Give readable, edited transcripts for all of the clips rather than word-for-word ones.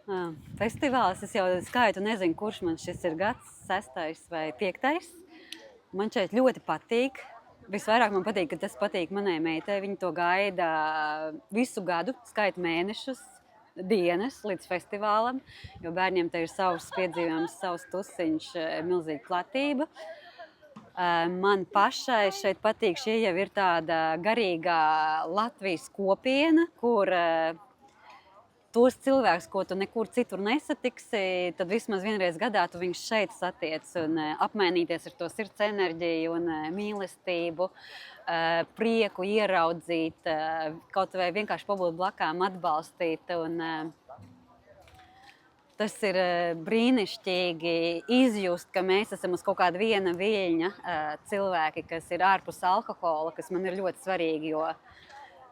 Festivāls, es jau skaitu nezinu, kurš man šis ir gads, 6. vai 5. Man šeit ļoti patīk. Visvairāk man patīk, ka tas patīk manai meitai. Viņa to gaida visu gadu, skaita mēnešus, dienas līdz festivālam, jo bērniem te ir savs piedzīvojums, savs tusiņš, milzīga platība. Man pašai šeit patīk, šī jau ir tāda garīgā Latvijas kopiena, kur tos cilvēkus, ko tu nekur citur nesatiksi, tad vismaz vienreiz gadā tu viņus šeit satiec un apmainīties ar to sirds enerģiju un mīlestību, prieku ieraudzīt, kaut vai vienkārši pabūt blakām, atbalstīt. Un tas ir brīnišķīgi izjust, ka mēs esam uz kaut kāda viena viļņa cilvēki, kas ir ārpus alkohola, kas man ir ļoti svarīgi, jo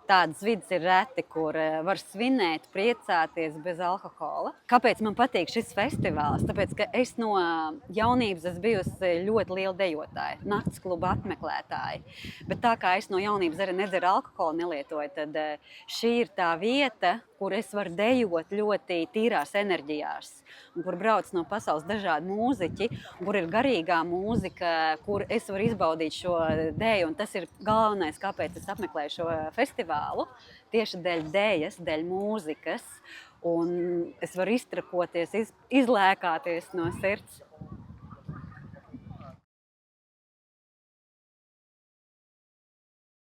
tādas vidas ir reti, kur var svinēt, priecāties bez alkohola. Kāpēc man patīk šis festivāls? Tāpēc, ka es no jaunības esmu bijusi ļoti liela dejotāja, nakts kluba apmeklētāja. Bet tā kā es no jaunības arī nedzeru alkoholu, nelietoju, tad šī ir tā vieta, kur es varu dejot ļoti tīrās enerģijās, un kur brauc no pasaules dažādi mūziķi, un kur ir garīgā mūzika, kur es varu izbaudīt šo deju, un tas ir galvenais, kāpēc es apmeklēju šo festivālu, tieši dēļ dejas, dēļ mūzikas, un es varu iztrakoties, izlēkāties no sirds.